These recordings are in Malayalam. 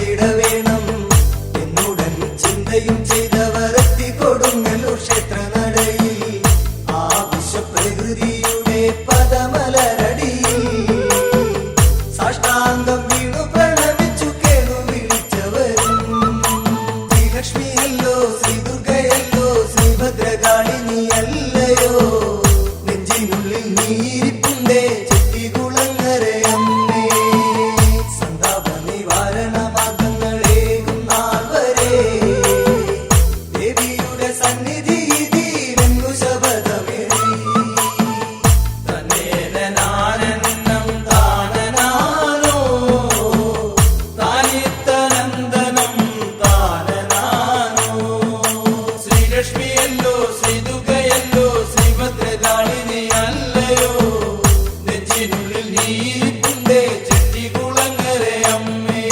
വച്ചിട വേണം എന്നുടൻ ചിന്തയും ചെയ്തവർ എത്തിക്കൊടുങ്ങല്ലൂർ ക്ഷേത്ര നടയിൽ ആ വിശ്വപ്രകൃതിയുടെ പദമലരടിയിൽ സാഷ്ടാംഗം വീണു പ്രണമിച്ചു കേണു വിളിച്ചവരും ശ്രീലക്ഷ്മിയല്ലോ ശ്രീദുർഗയല്ലോ ശ്രീഭദ്രകാളിനിയല്ലയോ നെഞ്ചിനുള്ളിൽ നീരിപ്പുണ്ടേ ചെട്ടികുളങ്ങരയമ്മേ സന്താപ നിവാരണ മാർഗങ്ങളേകും നാൾ വരെ ദേവിയുടെ സന്നിധി ഇതിലെങ്ങു ശബദമേറി തന്നേനാനന്ദം താനനാനോ താനിത്തനന്ദനം താനനാനോ ശ്രീലക്ഷ്മിയല്ലോ ശ്രീദുർഗയല്ലോ ശ്രീഭദ്രകാളിനിയല്ലയോ നെഞ്ചിനുള്ളിൽ നീരിപ്പുണ്ടേ ചെട്ടികുളങ്ങരയമ്മേ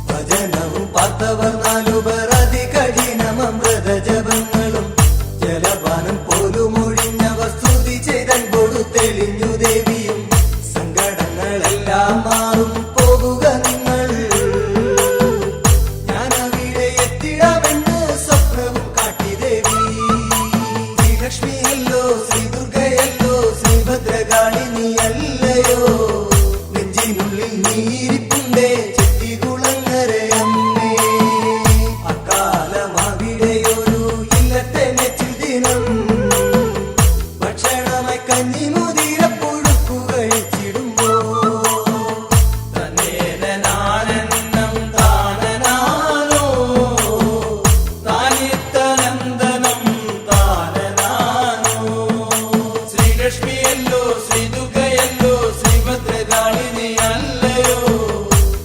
ഭജനവും പാർത്തവർ നാലുപർ അതികഠിനമൃത ജപങ്ങളും ജലപാനം പോലും ഒഴിഞ്ഞവർ സ്തുതി ചെയ്തൻപോടു തെളിഞ്ഞു ദേവിയും സങ്കടങ്ങളെല്ലാം മാറും പോകുക നിങ്ങൾ ഞാനവിടെ എത്തിടാമെന്ന് സ്വപ്നവും കാട്ടി ദേവി ശ്രീലക്ഷ്മിയല്ലോ ശ്രീദുർഗയല്ലോ ശ്രീഭദ്രകാളിനിയല്ലയോ നെഞ്ചിനുള്ളിൽ നീരിപ്പുണ്ടേ ചെട്ടികുളങ്ങരയമ്മേ അക്കാലമവിടെയൊരു ഇല്ലത്തെ നെച്ചിൽ ദിനം ഭക്ഷണമായി കഞ്ഞിമുതിര പുഴുക്കു കഴിച്ചിടുമ്പോ തന്നേനാനന്ദം താനനാനോ താനിത്തനന്ദനം താനനാനോ ശ്രീലക്ഷ്മിയല്ലോ ശ്രീദുർഗയല്ലോ ശ്രീഭദ്രകാളിനിയല്ലയോ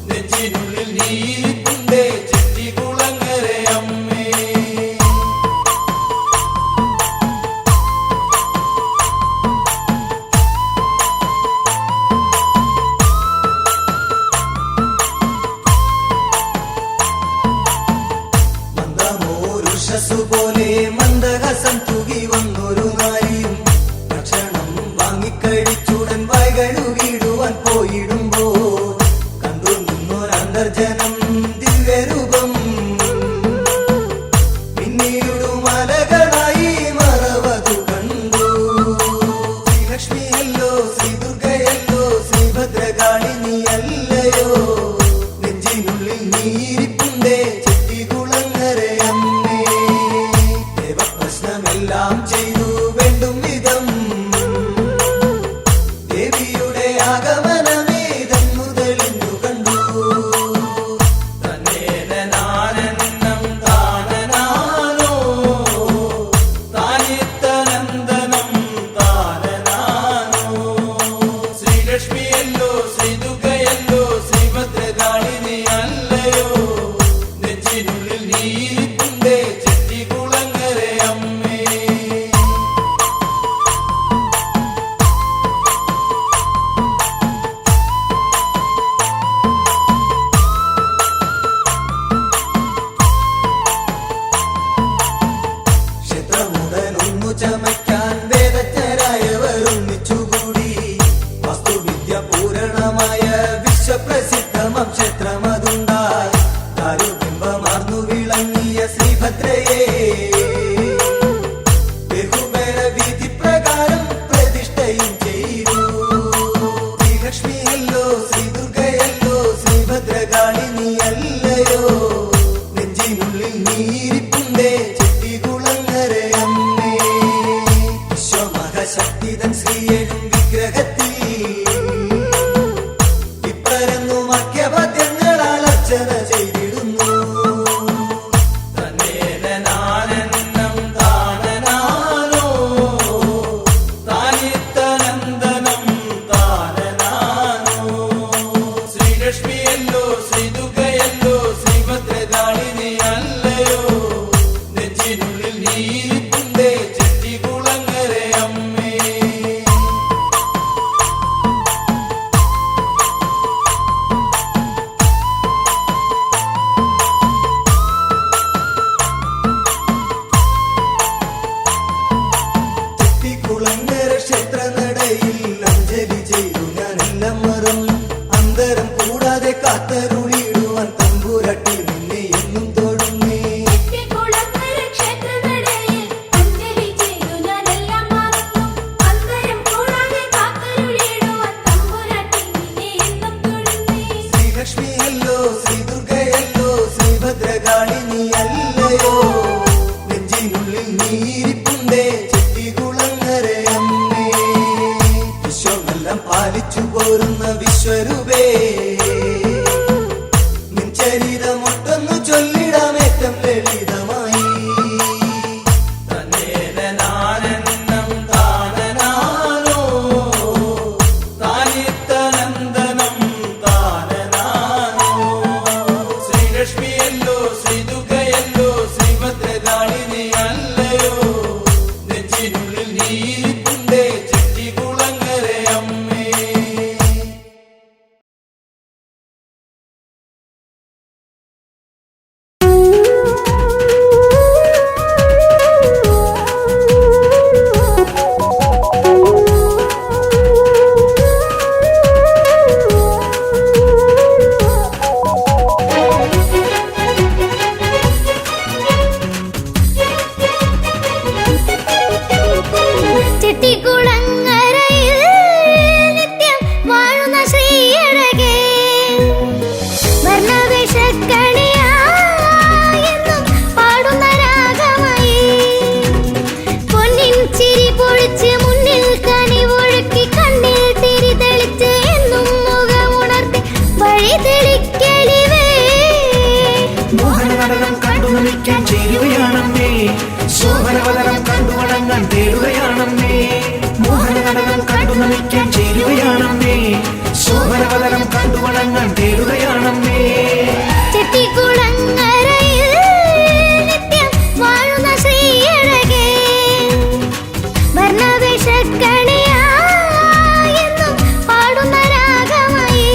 നെഞ്ചിനുള്ളിൽ നീരിപ്പുണ്ടേ ചെട്ടികുളങ്ങരയമ്മേ മന്ദമോരുഷസുപോലെ മന്ദഹസം തൂകി വന്നൊരു നാരിയും ഭക്ഷണം വാങ്ങിക്കഴിച്ചുടൻ വായ്കഴുകിടുവാൻ പോയിടുമ്പോ കണ്ടു നിന്നൊരന്തർജനം ദിവ്യരൂപം പിന്നീടു മലകളായി മറവതു കണ്ടു ശ്രീലക്ഷ്മിയല്ലോ ശ്രീദുർഗയല്ലോ ശ്രീഭദ്രകാളിനിയല്ലയോ നെഞ്ചിനുള്ളിൽ നീരിപ്പുണ്ടേ ചെട്ടികുളങ്ങരയമ്മേ ദേവപ്രശ്നമെല്ലാം ചെയ്തു വേണ്ടും വിധം ദേവിയുടെ ആഗമനമേതെന്നു തെളിഞ്ഞു കണ്ടു തന്നേനാനന്ദം താനനാനോ താനിത്തനന്ദനം താനനാനോ ശ്രീലക്ഷ്മിയല്ലോ ശ്രീദുർഗയല്ലോ ശ്രീഭദ്രകാളിനിയല്ലയോ നെഞ്ചിനുള്ളിൽ നീരിപ്പുണ്ടേ ചെട്ടികുളങ്ങരയമ്മേ ക്ഷേത്രമുടനൊന്നു ചമയ്ക്കാൻ വേദജ്ഞരായവർ ഒന്നിച്ചുകൂടി വസ്തുവിദ്യ പൂരണമായ വിശ്വപ്രസിദ്ധമം ക്ഷേത്രമതുണ്ടായി താരുബിംബമാർന്നു വിളങ്ങിയ ശ്രീഭദ്രയെ ബഹുബല വിധി പ്രകാരം പ്രതിഷ്ഠയും ചെയ്തു ശ്രീലക്ഷ്മിയല്ലോ ശ്രീദുർഗയല്ലോ ശ്രീഭദ്രകാളിനിയല്ലയോ നെഞ്ചിനുള്ളിൽ നീരിപ്പുണ്ടേ ചെട്ടികുളങ്ങരയമ്മേ വിശ്വമഹശക്തിതൻ ശ്രീയനും വിഗ്രഹത്തിൽ വിപ്രരന്നു മക്യപദ്യങ്ങളാൽ അർച്ചന ചെയ്തിടുന്നു തന്നേനാനന്ദം താനനാനോ താനിത്തനന്ദനം താനനാനോ ശ്രീലക്ഷ്മിയല്ലോ ശ്രീദുർഗയല്ലോ ശ്രീഭദ്രകാളിനിയല്ലയോ നെഞ്ചി മോഹനനടനം കണ്ടു നമിക്കാൻ ചേരുകയാണമ്മേ ശോഭനവദനം കണ്ടു വണങ്ങാൻ തേടുകയാണമ്മേ മോഹനനടനം കണ്ടു നമിക്കാൻ ചേരുകയാണമ്മേ ശോഭനവദനം കണ്ടു വണങ്ങാൻ തേടുകയാണമ്മേ ചെട്ടിക്കുളങ്ങരയിൽ നിത്യം വാഴുന്ന ശ്രീയഴകേ വർണ്ണവേഷക്കണിയായെന്നും പാടുന്ന രാഗമായി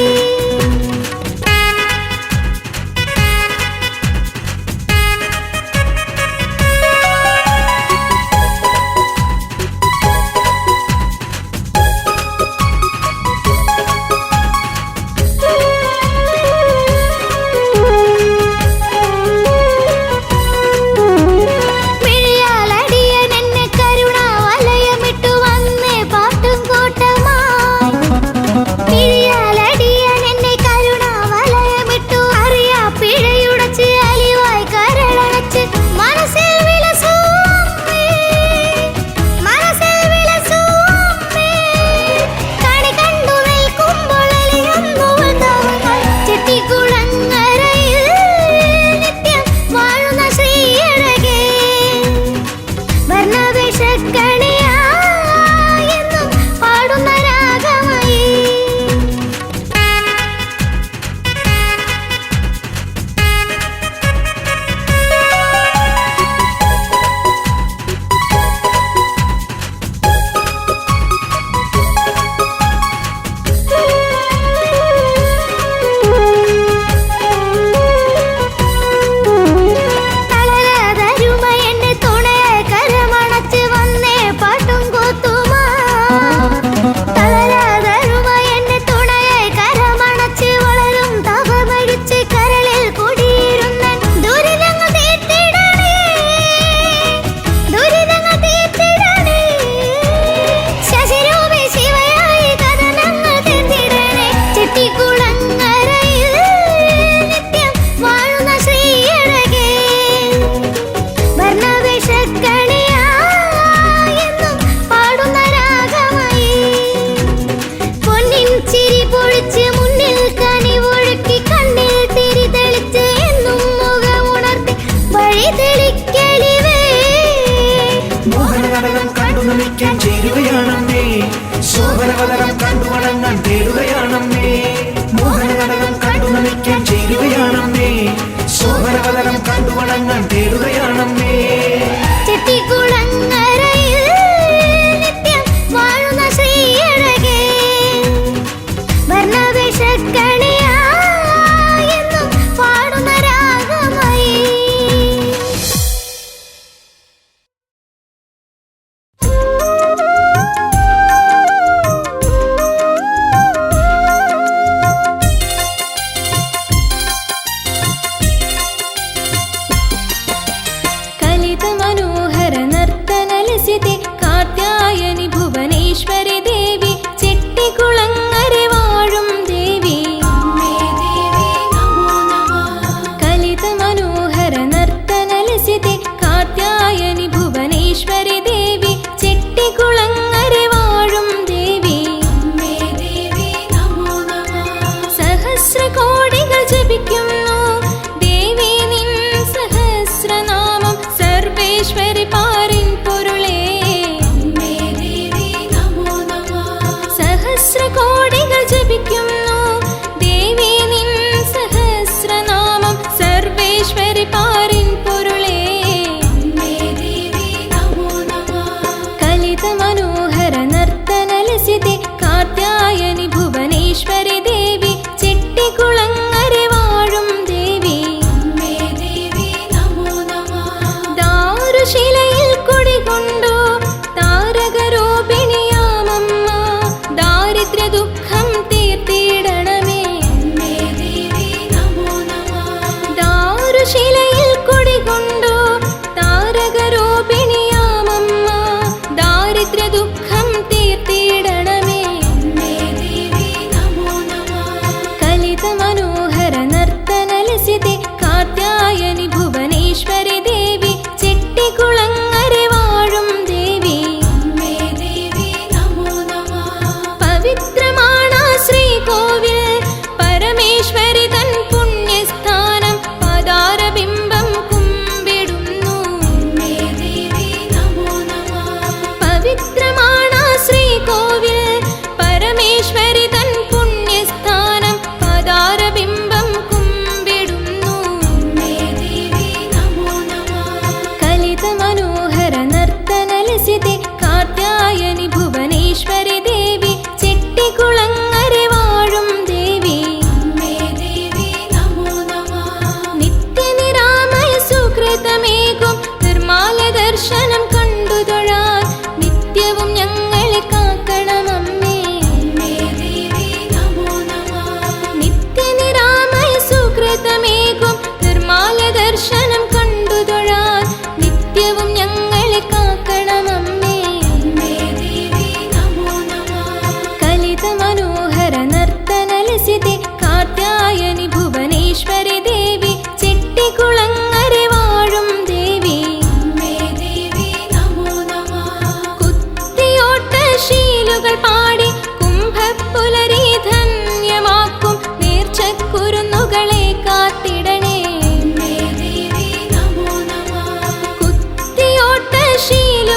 ചേരുകയാണമ്മേ ശോഭനവദനം കണ്ടു വണങ്ങാൻ തേടുകയാണമ്മേ മോഹനനടനം കണ്ടു നമിക്കാൻ ചേരുകയാണമ്മേ ശോഭനവദനം കണ്ടു വണങ്ങാൻ തേടുകയാണമ്മേ ചെട്ടിക്കുളങ്ങരയിൽ നിത്യം വാഴുന്ന ശ്രീയഴകേ വർണ്ണവേഷക്കണിയായെന്നും പാടുന്ന രാഗമായി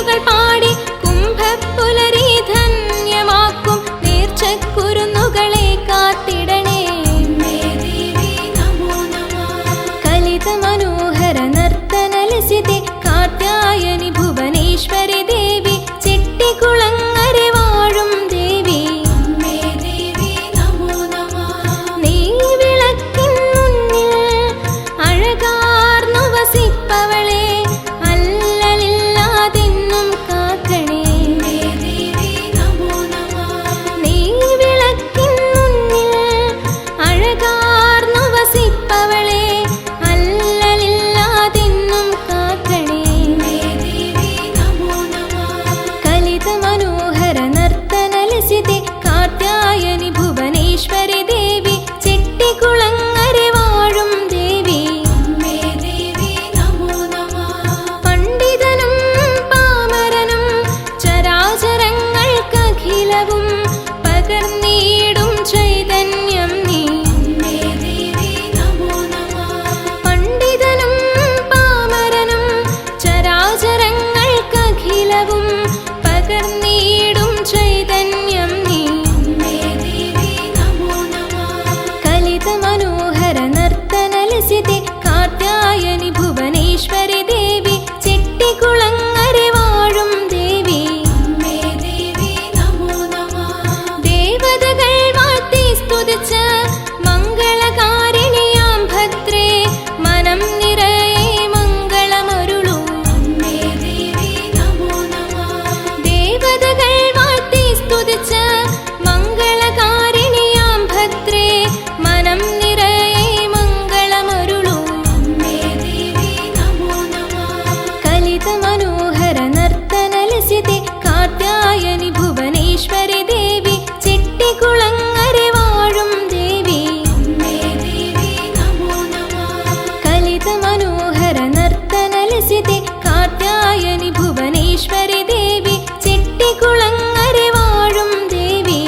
കുരുന്നുകൾ പാടി കുംഭപ്പുലരി ധന്യമാക്കും നേർച്ചക്കുരുന്നുകളെ കാത്തിടണേ. കലിത മനോഹര നർത്തനലസിതേ കാർത്യായനി ഭുവനേശ്വരി ദേവി ചെട്ടികുളങ്ങര വാഴും ദേവി. നീ വിളക്കിൻ മുന്നിൽ അഴകാർന്നു വസിപ്പവളെ അല്ലലില്ലാതെന്നും കാക്കണേ. നീ വിളക്കിൻ മുന്നിൽ അഴകാർന്നു വസിപ്പവളെ അല്ലലില്ലാതെന്നും കാക്കണേ. കലിത മനോഹര നർത്തനലസിതേ കാർത്യായനി ഭുവനേശ്വരി ദേവി ചെട്ടികുളങ്ങര വാഴും ദേവി. പണ്ഡിതനും പാമരനും ചരാചരങ്ങൾക്കഖിലവും പകർന്നിടും ചൈതന്യം നീ. പണ്ഡിതനും പാമരനും ചരാചരങ്ങൾക്കഖിലവും പകർന്നിടും ചൈതന്യം നീ. കലിത മനോഹര നർത്തനലസിതേ കാർത്യായനി ഭുവനേശ്വരി ദേവി ചെട്ടികുളങ്ങര വാഴും ദേവി. ദേവതകൾ വാഴ്ത്തി സ്തുതിച്ച മംഗളകാരിണിയാം ഭദ്രേ മനം നിറയെ മംഗളമരുളൂ. ദേവതകൾ വാഴ്ത്തി സ്തുതിച്ച മംഗളകാരിണിയാം ഭദ്രേ മനം നിറയെ മംഗളമരുളൂ. കലിത മനോഹര നർത്തനലസിതേ കാർത്യായനി ഭുവനേശ്വരി ദേവി ചെട്ടികുളങ്ങര വാഴും ദേവി. കലിത മനോഹര നർത്തനലസിതേ കാർത്യായനി ഭുവനേശ്വരി ദേവി ചെട്ടികുളങ്ങര വാഴും ദേവി.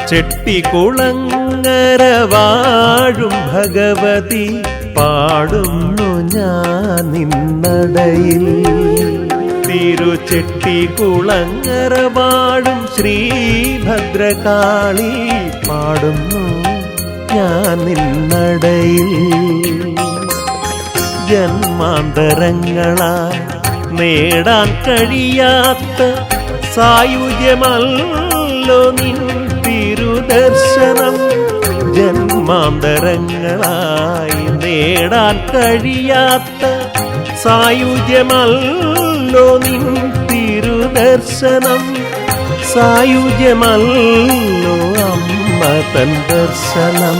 ചെട്ടികുളങ്ങര വാഴും ഭഗവതി പാടുന്നു ഞാൻ നിന്നടയിൽ. തിരുചെട്ടികുളങ്ങര വാഴും ശ്രീഭദ്രകാളി പാടുന്നു ഞാൻ നിന്നടയിൽ. ജന്മാന്തരങ്ങളാൽ നേടാൻ കഴിയാത്ത സായുജ്യമല്ലോ നിൻ തിരുദർശനം. ജന്മാന്തരങ്ങളായി നേടാൻ കഴിയാത്ത സായുജ്യമല്ലോ നിൻ തിരുദർശനം. സായുജ്യമല്ലോ അമ്മ തൻ ദർശനം.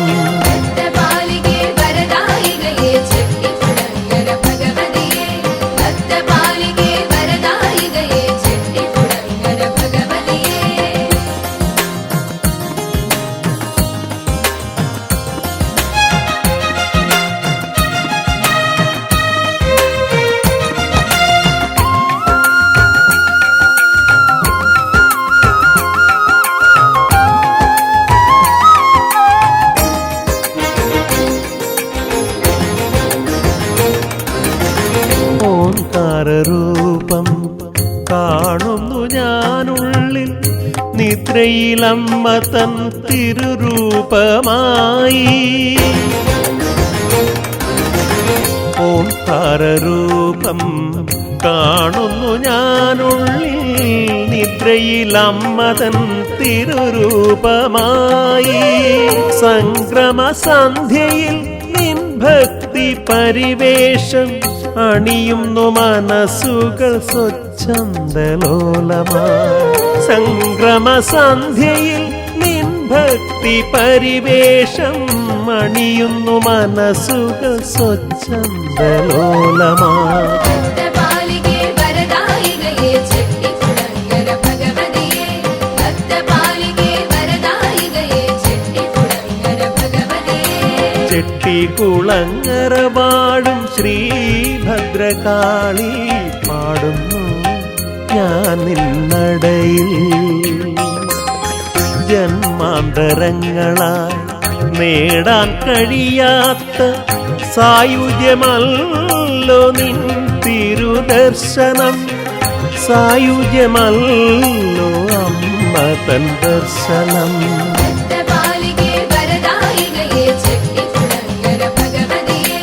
ഓംകാരരൂപം കാണുന്നു ഞാനുള്ളിൽ നിദ്രയിലമ്മ തൻ തിരുരൂപമായി. ഓംകാരരൂപം കാണുന്നു ഞാനുള്ളിൽ നിദ്രയിലമ്മ തൻ തിരുരൂപമായി. സംക്രമ സന്ധ്യയിൽ നിൻ ഭക്തി പരിവേഷം അണിയുന്നു മനസ്സുകൾ സ്വച്ഛന്തലോലമായി. സംക്രമസന്ധ്യയിൽ നിൻ ഭക്തി പരിവേഷം അണിയുന്നു മനസ്സുകൾ സ്വച്ഛന്തലോലമായി. ഭക്തപാലികേ വരദായികയേ ചെട്ടിക്കുളങ്ങര ഭഗവതിയേ, ഭക്തപാലികേ വരദായികയേ ചെട്ടിക്കുളങ്ങര ഭഗവതിയേ. ചെട്ടിക്കുളങ്ങര വാഴും ശ്രീഭദ്രകാളി പാടുന്നു ഞാൻ നിന്നടയിൽ. ജന്മാന്തരങ്ങളായി നേടാൻ കഴിയാത്ത സായുജ്യമല്ലോ നിൻ തിരുദർശനം, സായുജ്യമല്ലോ അമ്മ തൻ ദർശനം. ഭക്തപാലികേ വരദായികയേ ചെട്ടിക്കുളങ്ങര ഭഗവതിയേ,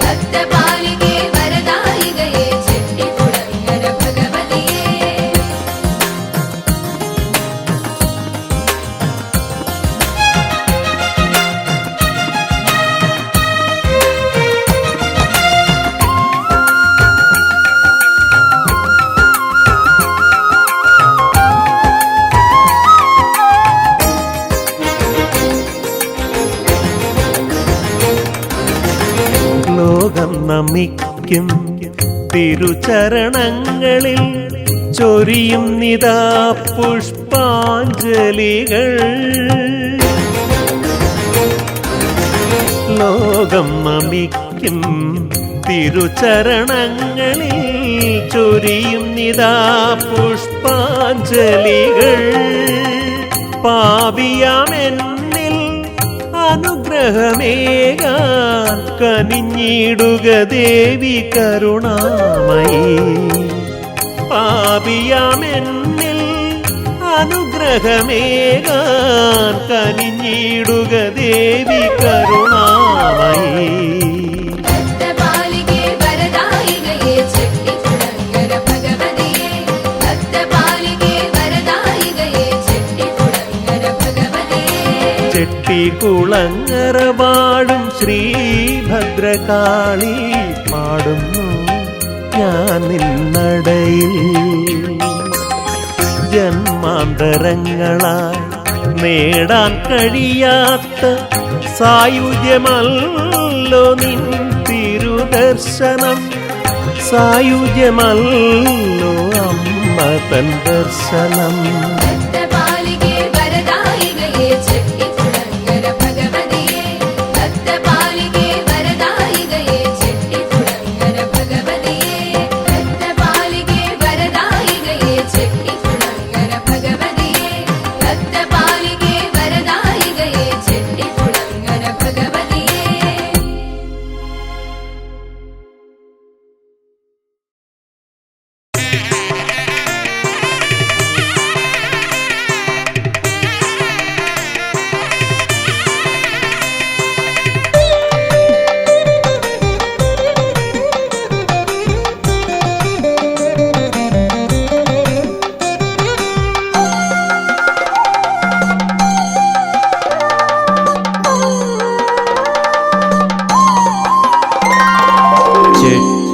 ഭക്തപാലികേ വരദായികയേ ചെട്ടിക്കുളങ്ങര ഭഗവതിയേ. ലോകം നമിക്കും തിരുചരണങ്ങളിൽ ചൊരിയും നിതാ പുഷ്പാഞ്ജലികൾ. ലോകം നമിക്കും തിരുചരണങ്ങളിൽ ചൊരിയും നിതാ പുഷ്പാഞ്ജലികൾ. പാപിയാമെന്നിൽ അനുഗ്രഹമേകാൻ കനിഞ്ഞിടുക ദേവി കരുണാമയി. പാപിയാമെന്നിൽ അനുഗ്രഹമേകാൻ കനിഞ്ഞിടുക ദേവി കരുണാമയി. ഭക്തപാലികേ വരദായികയേ ചെട്ടിക്കുളങ്ങര ഭഗവതിയേ, ഭക്തപാലികേ വരദായികയേ ചെട്ടിക്കുളങ്ങര ഭഗവതിയേ. ചെട്ടിക്കുളങ്ങര വാഴും ശ്രീഭദ്രകാളി പാടുന്നു ഞാൻ നിന്നടയിൽ. ജന്മാന്തരങ്ങളായി നേടാൻ കഴിയാത്ത സായുജ്യമല്ലോ നിൻ തിരുദർശനം, സായുജ്യമല്ലോ അമ്മ തൻ ദർശനം. ഭക്തപാലികേ വരദായികയേ ചെട്ടിക്കുളങ്ങര ഭഗവതിയേ, ഭക്തപാലികേ വരദായികയേ ചെട്ടിക്കുളങ്ങര ഭഗവതിയേ, ഭക്തപാലികേ വരദായികയേ ചെട്ടിക്കുളങ്ങര ഭഗവതിയേ, ഭക്തപാലികേ വരദായികയേ ചെട്ടിക്കുളങ്ങര ഭഗവതിയേ.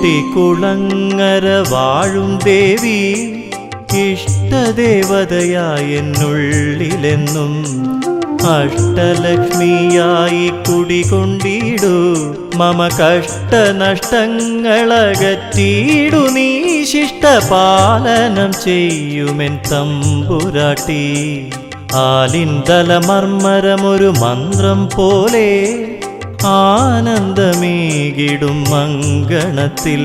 ചെട്ടിക്കുളങ്ങര വാഴും ദേവി ഇഷ്ടദേവതയായ എന്നുള്ളിലെന്നും അഷ്ടലക്ഷ്മിയായി കുടികൊണ്ടിടൂ. മമ കഷ്ടനഷ്ടങ്ങളകറ്റിയിടു നീ ശിഷ്ടപാലനം ചെയ്യുമെൻ തമ്പുരാട്ടി. ആലിന്തലമർമ്മരമൊരു മന്ത്രം പോലെ ആനന്ദമേകിടും അങ്കണത്തിൽ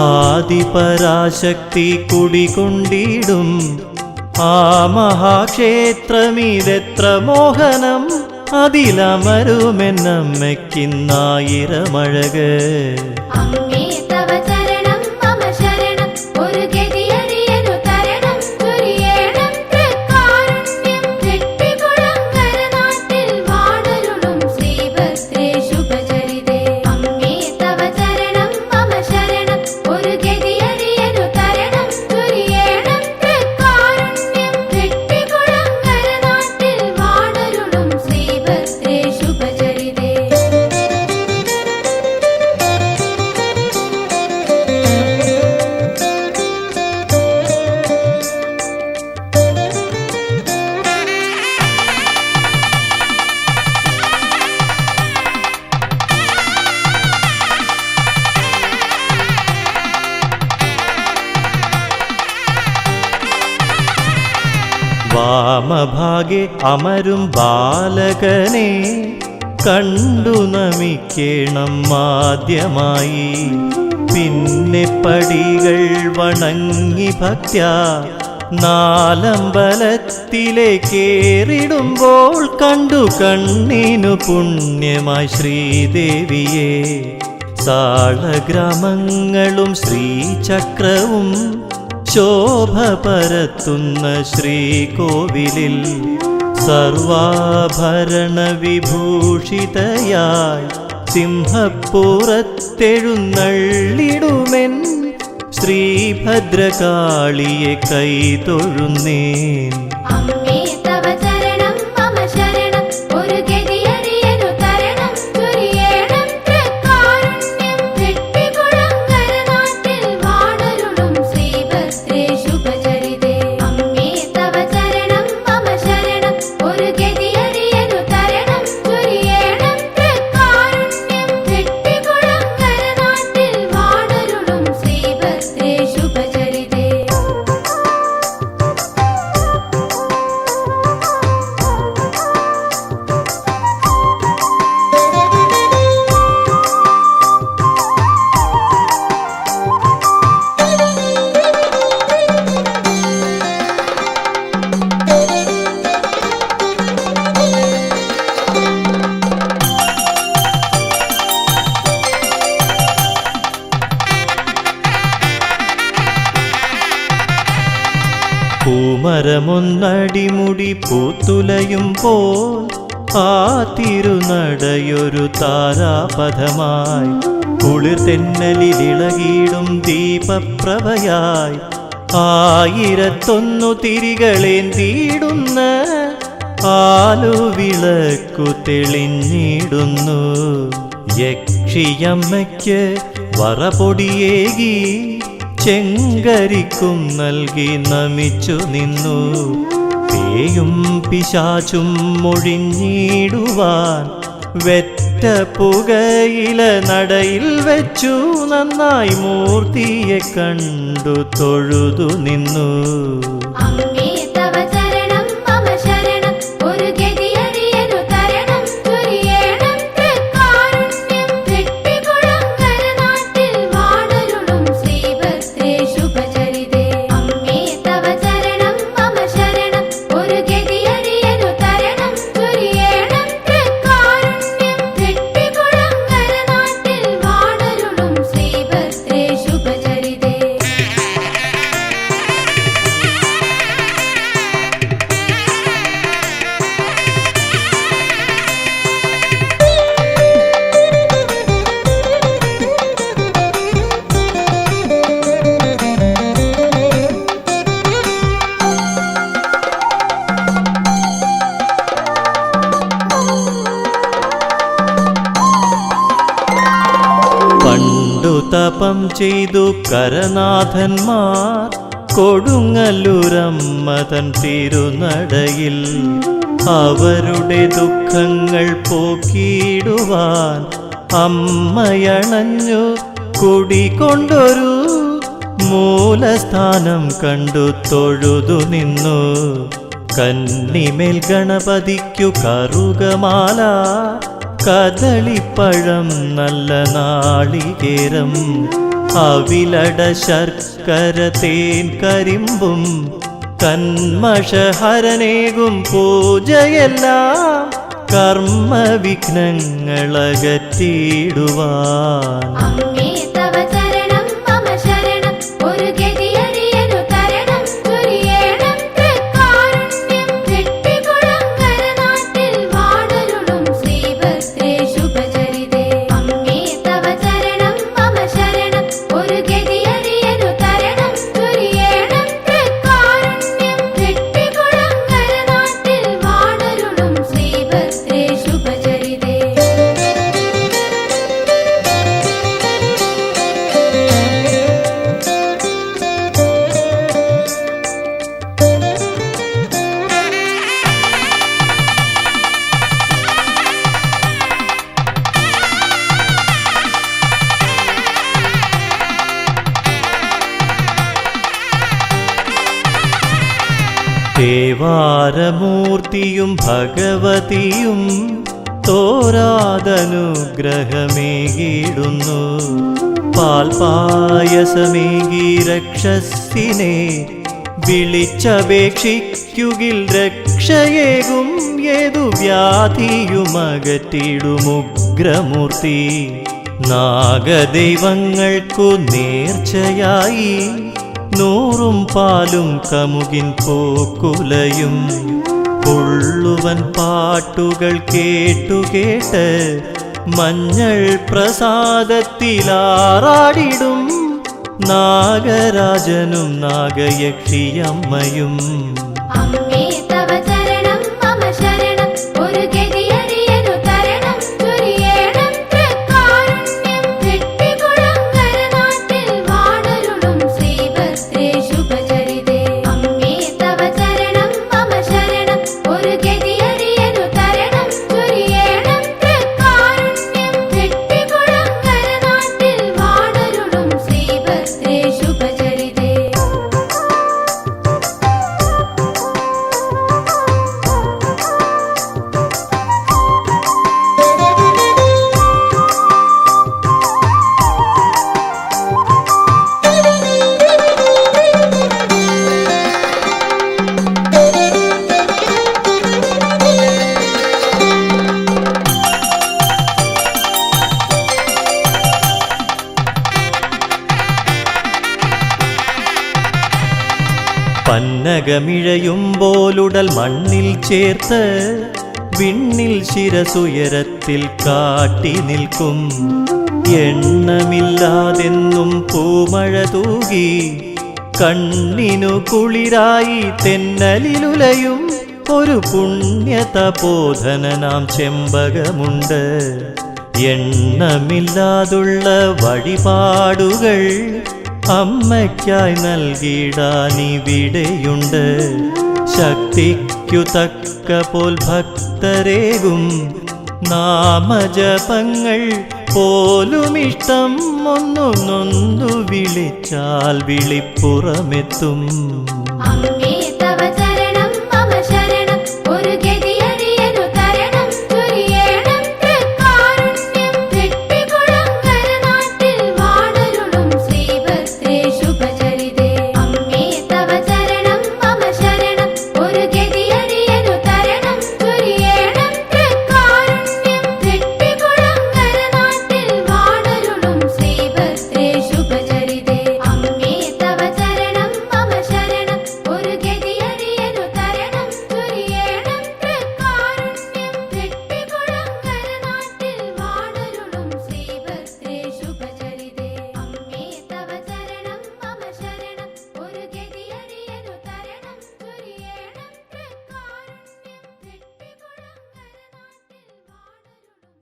ആദിപരാശക്തി കുടികൊണ്ടിടും. ആ മഹാക്ഷേത്രമിതെത്ര മോഹനം, അതിലമരുമെന്നമ്മയ്ക്കിന്നായിരമഴക്. അമ്മേ തവ ചരണം മമ ശരണം, ഒരു ഗതിയറിയനു തരണം ചൊരിയേണം തൃക്കാരുണ്യം. ചെട്ടിക്കുളങ്ങര നാട്ടിൽ വാണരുളും ശ്രീഭദ്രേ ശുഭചരിതേ. അമ്മേ തവ ചരണം മമ ശരണം, ഒരു ഗതിയറിയനു തരണം ചൊരിയേണം തൃക്കാരുണ്യം. ചെട്ടിക്കുളങ്ങര നാട്ടിൽ വാണരുളും ശ്രീഭദ്രേ ശുഭചരിതേ. വാമഭാഗെ അമരും ബാലകനെ കണ്ടു നമിക്കേണം ആദ്യമായി. പിന്നെ പടികൾ വണങ്ങി ഭക്ത്യാ നാലമ്പലത്തിലേക്കേറിടുമ്പോൾ കണ്ടു കണ്ണിനു പുണ്യമായി ശ്രീദേവിയെ. സാളഗ്രാമങ്ങളും ശ്രീചക്രവും ശോഭ പരത്തുന്ന ശ്രീകോവിലിൽ സർവാഭരണ വിഭൂഷിതയായി സിംഹപ്പുറത്തെഴുന്നള്ളിടുമെൻ ശ്രീഭദ്രകാളിയെ കൈതൊഴുന്നേൻ. അമ്മേ തവ ചരണം മമ ശരണം ഒരു ഗതിയറിയനു തരണം ചൊരിയേണം തൃക്കാരുണ്യം. വെട്ടിക്കുളങ്ങര നാട്ടിൽ വാണരുളും ശ്രീഭദ്രേ ശുഭചരിതേ. അമ്മേ തവ ചരണം മമ ശരണം ഒരു ഗതിയറിയനു തരണം ചൊരിയേണം തൃക്കാരുണ്യം. വെട്ടിക്കുളങ്ങര നാട്ടിൽ വാണരുളും ശ്രീഭദ്രേ ശുഭചരിതേ. പൂമരമൊന്നടിമുടി പൂത്തുലയും പോൽ ആ തിരുനടയൊരു താരാപഥമായി. കുളിർ തെന്നലിലിളകിടും ദീപപ്രഭയായി. 1001 തിരികളേന്തിയിടുന്ന ആലുവിളക്കു തെളിഞ്ഞിടുന്നു. യക്ഷിയമ്മയ്ക്ക് വറപൊടിയേകി ചെങ്കരിക്കും നൽകി നമിച്ചു നിന്നു. പേയും പിശാചും മൊഴിഞ്ഞിടുവാൻ വെറ്റ പുകയില നടയിൽ വെച്ചു നന്നായി മൂർത്തിയെ കണ്ടു തൊഴുതു നിന്നു. അമ്മേ തവ ചരണം മമ ശരണം ഒരു ഗതിയറിയനു തരണം ചൊരിയേണം തൃക്കാരുണ്യം. വെട്ടിക്കുളങ്ങര നാട്ടിൽ വാണരുളും ശ്രീഭദ്രേ ശുഭചരിതേ. അമ്മേ തവ ചരണം മമ ശരണം ഒരു ഗതിയറിയനു തരണം ചൊരിയേണം തൃക്കാരുണ്യം. വെട്ടിക്കുളങ്ങര നാട്ടിൽ വാണരുളും ശ്രീഭദ്രേ ശുഭചരിതേ. പണ്ടു തപം ചെയ്തു കരനാഥന്മാർ കൊടുങ്ങല്ലൂരമ്മതൻ തിരുനടയിൽ. അവരുടെ ദുഃഖങ്ങൾ പോക്കിയിടുവാൻ അമ്മയണഞ്ഞു കുടികൊണ്ടൊരു മൂലസ്ഥാനം കണ്ടു തൊഴുതു നിന്നു. കന്നിമേൽ ഗണപതിക്കു കറുകമാല കദളിപ്പഴം നല്ല നാളികേരം അവിലട ശർക്കര തേൻ കരിമ്പും കന്മഷഹരനേകും പൂജയെല്ലാം കർമ്മവിഘ്നങ്ങളകറ്റിടുവാൻ. അമ്മേ തവ ചരണം മമ ശരണം ഒരു ഗതിയറിയനു തരണം ചൊരിയേണം തൃക്കാരുണ്യം. വെട്ടിക്കുളങ്ങര നാട്ടിൽ വാണരുളും ശ്രീഭദ്രേ ശുഭചരിതേ. അമ്മേ തവ ചരണം മമ ശരണം ഒരു ഗതിയറിയനു തരണം ചൊരിയേണം തൃക്കാരുണ്യം. വെട്ടിക്കുളങ്ങര നാട്ടിൽ വാണരുളും ശ്രീഭദ്രേ ശുഭചരിതേ. തേവാരമൂർത്തിയും ഭഗവതിയും തോരാതനുഗ്രഹമേകിടുന്നു. പാൽപായസമേകി രക്ഷസിനെ വിളിച്ചപേക്ഷിക്കുകിൽ രക്ഷയേകും. ഏതു വ്യാധിയുമകറ്റിടുമുഗ്രമൂർത്തി. നാഗദൈവങ്ങൾക്കു നേർച്ചയായി 100 പാലും കമുകിൻ പൂക്കുലയും. പുള്ളുവൻ പാട്ടുകൾ കേട്ടുകേട്ട് മഞ്ഞൾ പ്രസാദത്തിലാറാടിടും. നാഗരാജനും നാഗയക്ഷിയമ്മയും. അമ്മേ തവ ചരണം മമ ശരണം ഒരു ഗതിയറിയനു തരണം ചൊരിയേണം തൃക്കാരുണ്യം. വെട്ടികുളങ്ങര നാട്ടിൽ വാണരുളും ശ്രീഭദ്രേ ശുഭചരിതേ. അമ്മേ തവ ചരണം മമ ശരണം ഒരു ഗതിയറിയനു തരണം ചൊരിയേണം തൃക്കാരുണ്യം. വെട്ടികുളങ്ങര നാട്ടിൽ വാണരുളും ശ്രീഭദ്രേ ശുഭചരിതേ. പന്നകമിഴയുമ്പോലുടൽ മണ്ണിൽ ചേർത്ത് വിണ്ണിൽ ശിരസുയരത്തിൽ കാട്ടി നിൽക്കും. എണ്ണമില്ലാതെന്നും പൂമഴ തൂകി കണ്ണിനു കുളിരായി തെന്നലിലുലയും. ഒരു പുണ്യതപോധനനാം ചെമ്പകമുണ്ട്. എണ്ണമില്ലാതുള്ള വഴിപാടുകൾ അമ്മയ്ക്കായി നൽകിടാനിവിടെയുണ്ട്. ശക്തിക്കു തക്ക പോൽ ഭക്തരേകും നാമജപങ്ങൾ പോലുമിഷ്ടം. ഒന്നു നൊന്തു വിളിച്ചാൽ വിളിപ്പുറമെത്തും. അമ്മേ തവ ചരണം മമ ശരണം ഒരു ഗതിയറിയനു തരണം ചൊരിയേണം തൃക്കാരുണ്യം. വെട്ടികുളങ്ങര നാട്ടിൽ വാണരുളും ശ്രീഭദ്രേ ശുഭചരിതേ. അമ്മേ തവ ചരണം മമ ശരണം ഒരു ഗതിയറിയനു തരണം ചൊരിയേണം തൃക്കാരുണ്യം. വെട്ടികുളങ്ങര നാട്ടിൽ വാണരുളും ശ്രീഭദ്രേ ശുഭചരിതേ. അമ്മേ തവ ചരണം മമ ശരണം ഒരു ഗതിയറിയനു തരണം ചൊരിയേണം തൃക്കാരുണ്യം. വെട്ടികുളങ്ങര നാട്ടിൽ വാണരുളും ശ്രീഭദ്രേ ശുഭചരിതേ. അമ്മേ തവ ചരണം മമ ശരണം ഒരു ഗതിയറിയനു തരണം ചൊരിയേണം തൃക്കാരുണ്യം. വെട്ടികുളങ്ങര നാട്ടിൽ വാണരുളും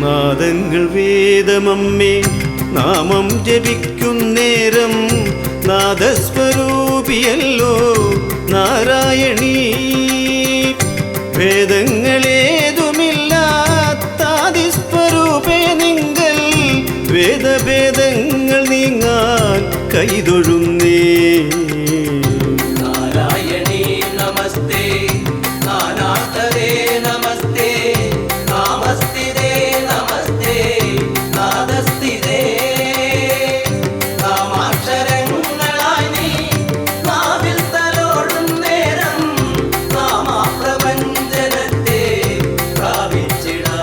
നാദങ്ങൾ വേദമമ്മേ നാമം ജപിക്കുന്നേരം നാദസ്വരൂപിയല്ലോ നാരായണീ. വേദങ്ങളേതുമില്ലാത്താദിസ്വരൂപേ നിങ്കൽ വേദഭേദങ്ങൾ നീങ്ങാൻ കൈതൊഴുന്നേ. നാരായണീ നമസ്തേ നാനാർത്ഥരേ നമസ്തേ നാമസ്ഥിതേ നമസ്തേ നാദസ്ഥിതേ. നാമാക്ഷരങ്ങളായി നീ നാവിൽ തലോടും നേരം നാമാപ്രപഞ്ചനത്തെ പ്രാപിച്ചിടാ.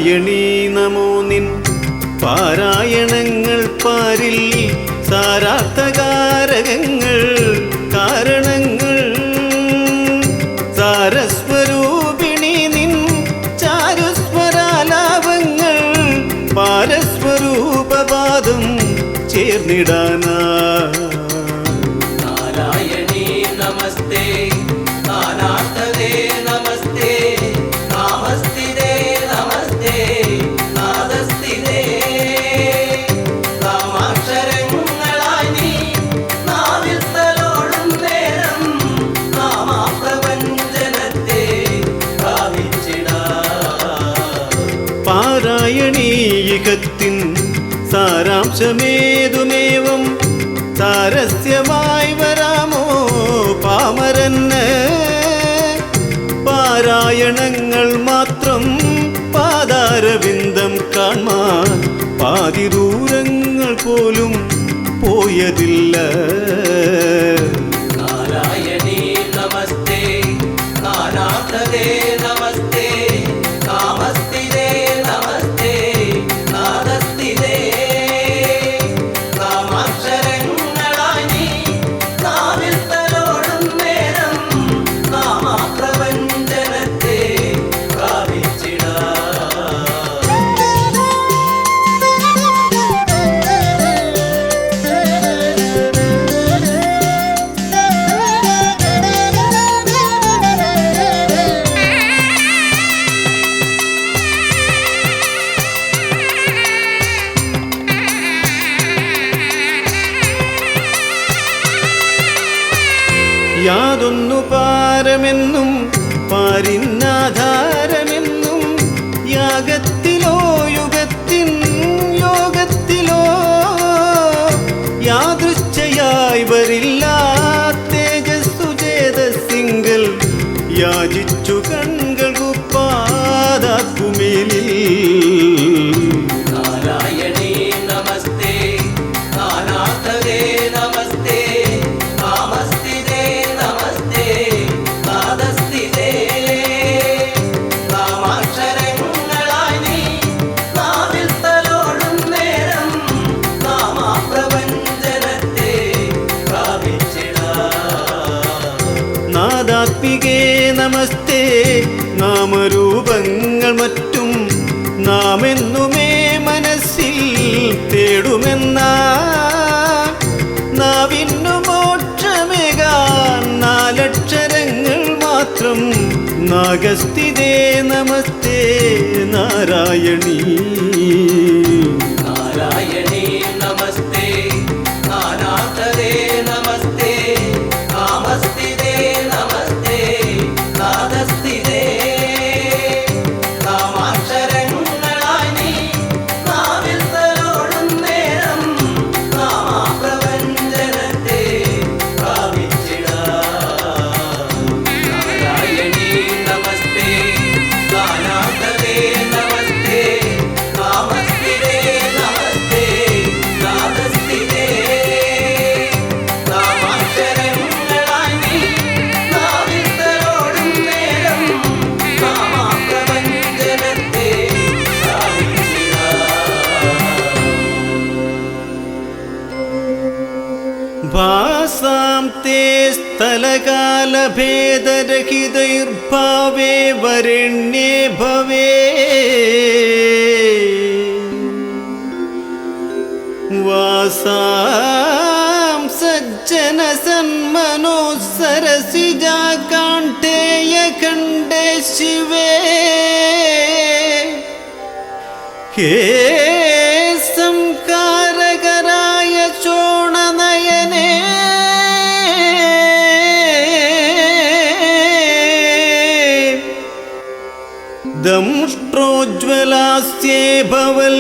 നാരായണീ നമോ നിൻ പാരായണങ്ങൾ പാരിൽ സാരാർത്ഥകാരകങ്ങൾ കാരണങ്ങൾ സാരസ്വരൂപിണി നിൻ ചാരുസ്വരാലാപങ്ങൾ പാരസ്വരൂപപാദം ചേർന്നിടാനാ നാരായണീ നമസ്തേ നാനാർത്ഥദേ നമസ്തേ നാമസ്ഥിതേ നമസ്തേ നാദസ്ഥിതേ നാമാക്ഷരങ്ങളായി നീ നാവിൽ തലോടും നേരം നാമാപ്രപഞ്ചനത്തെ ഭാവിച്ചിടാ പാരായണീയകത്തിൻ സാരാംശമേതുമേവം സാരസ്യമായി വരാമോ പാമരന് പാരായണങ്ങൾ മാത്രം പാദാരവിന്ദം കാൺമാൻ പാതിദൂരങ്ങൾ പോലും പോയതില്ല നാരായണീ നമസ്തേ നാനാർത്ഥദേ നമസ്തേ നാമസ്ഥിതേ നമസ്തേ നാദസ്ഥിതേ നാമാക്ഷരങ്ങളായി നീ നാവിൽ തലോടും നേരം നാമാപ്രപഞ്ചനത്തെ ഭാവിച്ചിടാ യാതൊന്നു പാരമെന്നും പാരിന്നാധാരമെന്നും യാഗത്തിലോ യുഗത്തിൻ യോഗത്തിലോ യാദൃശ്ചയായി വരില്ല തേജസ്സു ചേതസ്സിങ്കൽ യാചിച്ചു കൺകൾ കുപ്പാതാക്കുമേലിൽ നാരായണീ നമസ്തേ നാനാർത്ഥദേ നമസ്തേ നാമസ്ഥിതേ നമസ്തേ നാദസ്ഥിതേ നാമാക്ഷരങ്ങളായി നീ നാവിൽ തലോടും നേരം നാമാപ്രപഞ്ചനത്തെ ഭാവിച്ചിടാ നാദാത്മികേ നമസ്തേ നാമരൂപങ്ങൾ മറ്റും നാമെന്നുമേ മനസ്സിൽ തേടുമെന്നാ നാവിന്നു മോക്ഷമേകാൻ നാലക്ഷരങ്ങൾ മാത്രം നാഗസ്ഥിതേ നമസ്തേ നാരായണീ നാരായണീ നമസ്തേ നാനാർത്ഥദേ നമസ്തേ നാമസ്ഥിതേ നമസ്തേ നാദസ്ഥിതേ നാമാക്ഷരങ്ങളായി നീ നാവിൽ തലോടും നേരം നാമാപ്രപഞ്ചനത്തെ ഭാവിച്ചിടാ നാരായണീ നമസ്തേ നാനാർത്ഥദേ നമസ്തേ നാമസ്ഥിതേ നമസ്തേ നാദസ്ഥിതേ നാമാക്ഷരങ്ങളായി നീ നാവിൽ തലോടും നേരം നാമാപ്രപഞ്ചനത്തെ ഭാവിച്ചിടാ ഭാസാം തേ സ്ഥലകാലഭേദരഹിതൈർഭാവേ വരണ്യേ ഭവേ വാസാം സജ്ജന സന്മനോ സരസിജാകാണ്ഠേയ ഖണ്ഡേ ശിവേ ഹേ സംകാരകരായ ചോണനയനേ ദംഷ്ട്രോജ്വലാസ്യേ ഭവൽ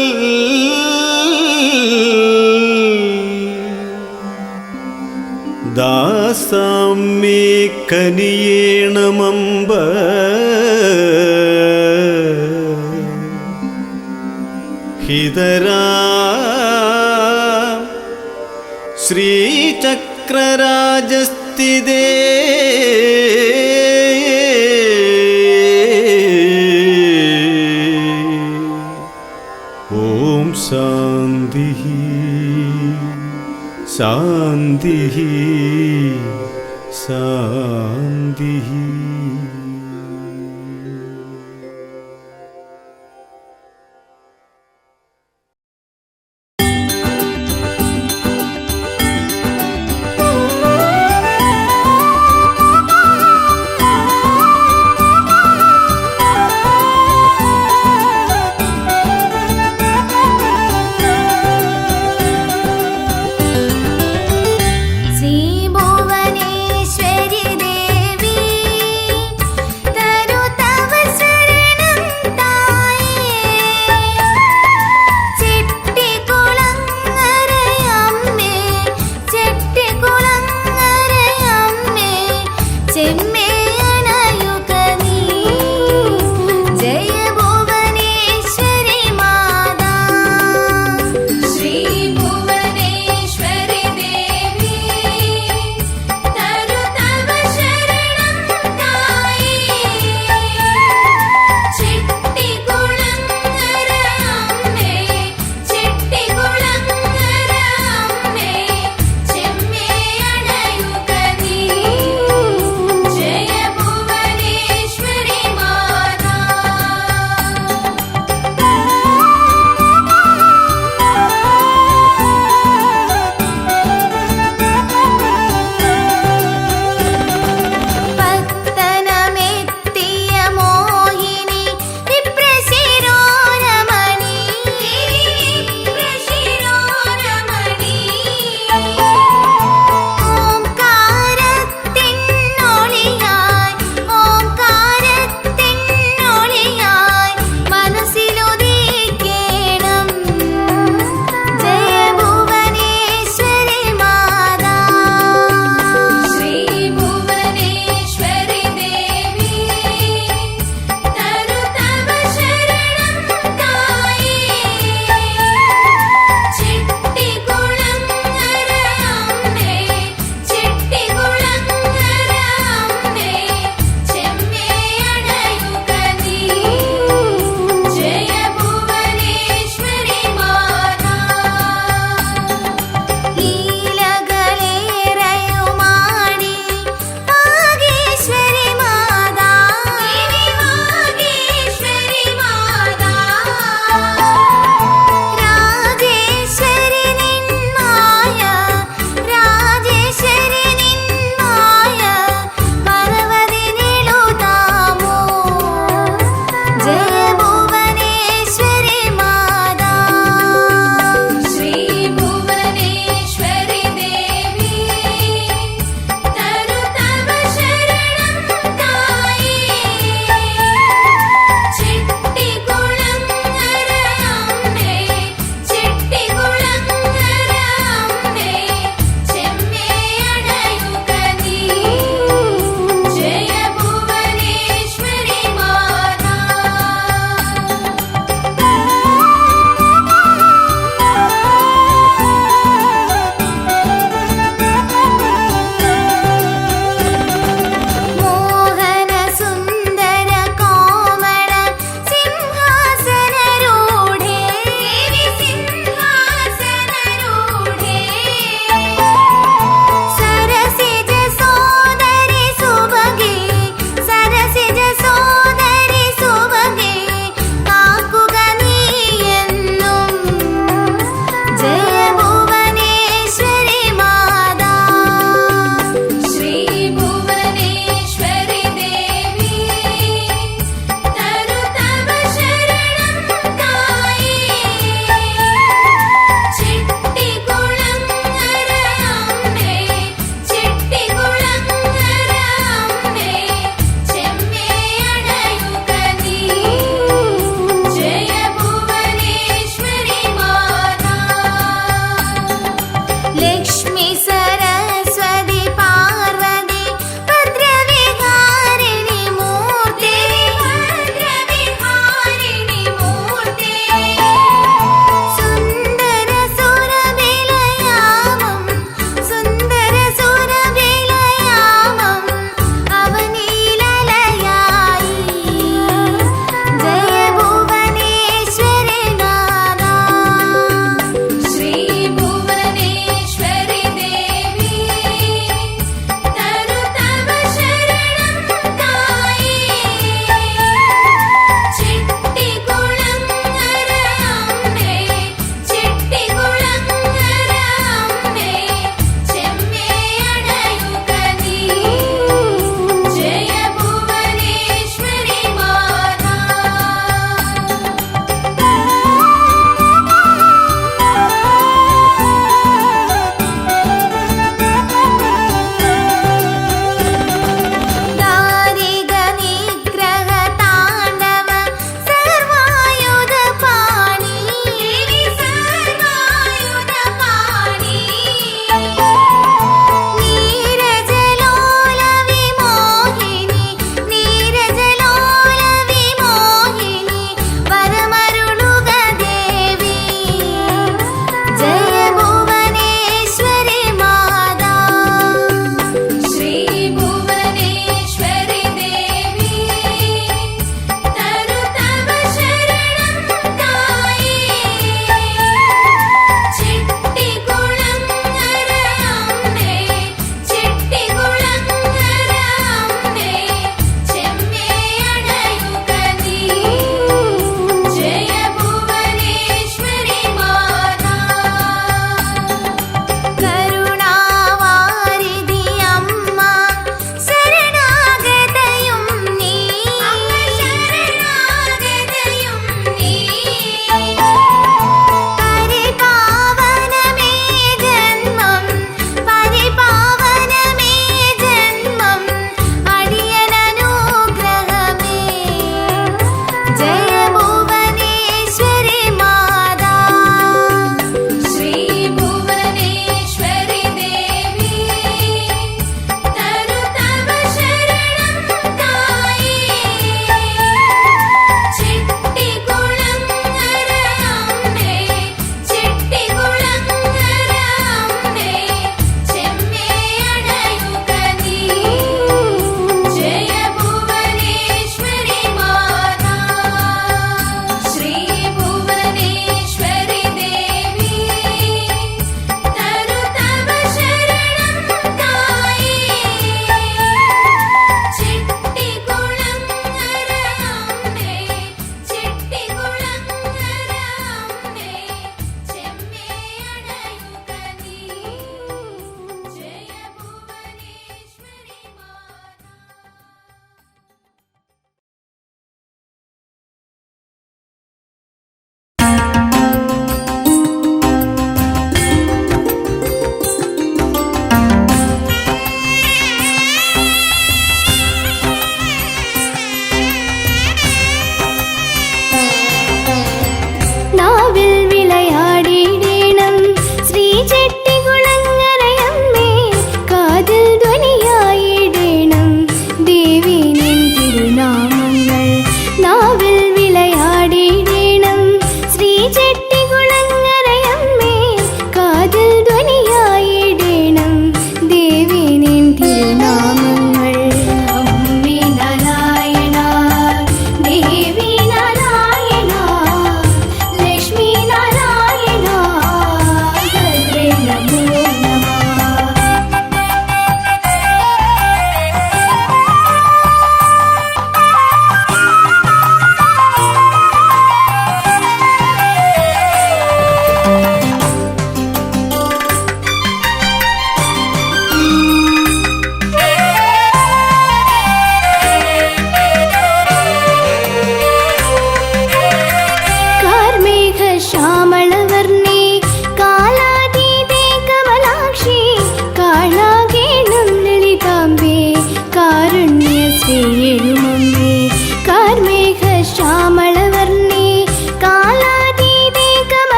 ദാസാം മേ കനിയേണമംബ ഹിതരാ ശ്രീചക്രരാജസ്ഥിതേ ശാന്തി ശാന്തി. ശ്രീഭുവനേശ്വരി ദേവി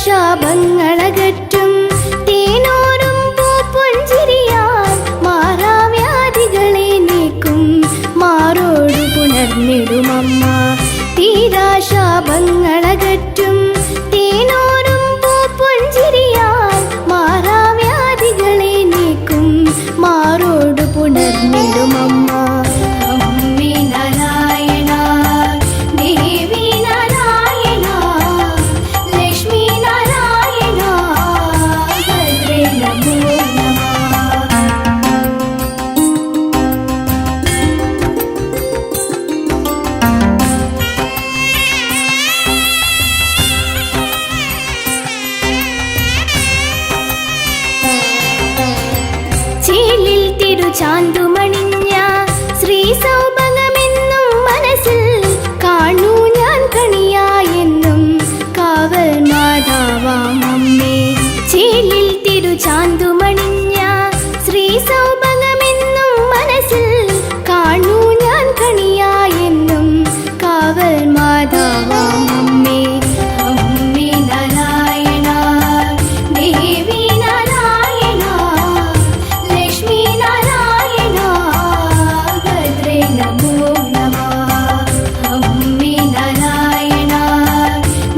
തീരാശാപങ്ങളകറ്റും തേനോരും പൂപ്പൊഞ്ചിരിയാൽ മാറാവ്യാധികളെ നീക്കും മാറോടു പുണർന്നിടുമമ്മ. തീരാശാപങ്ങളകറ്റും തേനോരും പൂപ്പൊഞ്ചിരിയാൽ മാറാവ്യാധികളെ നീക്കും മാറോടു പുണർന്നിടുമമ്മ. അമ്മേ നാരായണ, ദേവി നാരായണ, ലക്ഷ്മി നാരായണ, ഭദ്രേ നമോ നമഃ. ചേലിൽ തിരുചാന്തുമണിഞ്ഞ ശ്രീ സൗഭഗമെന്നും മനസ്സിൽ കാണൂ ഞാൻ കണിയായെന്നും കാവൽ മാതാവാം അമ്മേ. ചേലിൽ തിരുചാന്തുമണിഞ്ഞ ശ്രീ സൗഭഗമെന്നും മനസ്സിൽ കാണൂ ഞാൻ കണിയായെന്നും കാവൽ മാതാവാം അമ്മേ. അമ്മേ നാരായണ, ദേവി നാരായണ, ലക്ഷ്മി നാരായണ, ഭദ്രേ നമോ നമഃ. അമ്മേ നാരായണ,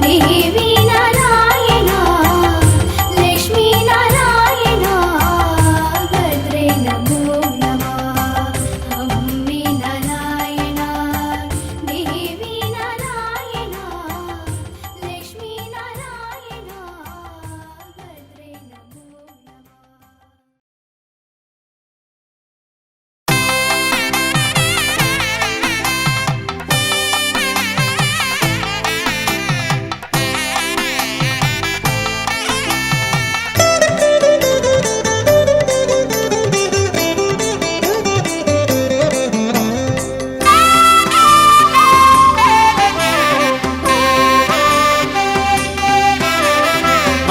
ദേവി നാരായണ, ലക്ഷ്മി നാരായണ, ഭദ്രേ നമോ നമഃ. അമ്മേ നാരായണ, ദേവി നാരായണ, ലക്ഷ്മി നാരായണ, ഭദ്രേ നമോ നമഃ.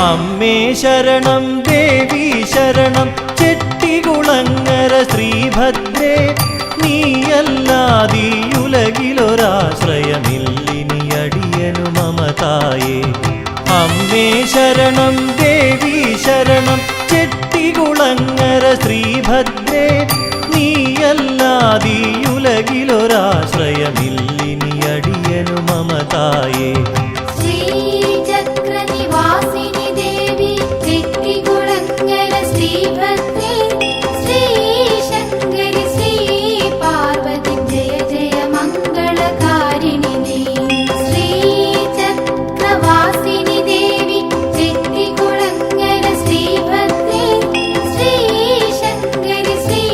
അമ്മേ ശരണം, ദേവി ശരണം, ചെട്ടികുളങ്ങര ശ്രീഭദ്രേ, നീയല്ലാതിയുലകിലൊരാശ്രയമില്ലിനി അടിയനു മമതായേ. അമ്മേ ശരണം, ദേവി ശരണം, ചെട്ടികുളങ്ങര ശ്രീഭദ്രേ, നീയല്ലാതിയുലകിലൊരാശ്രയമില്ലിനി അടിയനു മമതായേ. ശ്രീചക്രനിവാസിനി ദേവി ചെട്ടികുളങ്ങര ശ്രീഭദ്രേ, ശ്രീശങ്കരി ശ്രീ പാർവതി ജയ ജയ മംഗളകാരിണി നീ. ശ്രീചക്രവാസിനി ദേവി ചെട്ടികുളങ്ങര ശ്രീഭദ്രേ, ശ്രീശങ്കരി ശ്രീ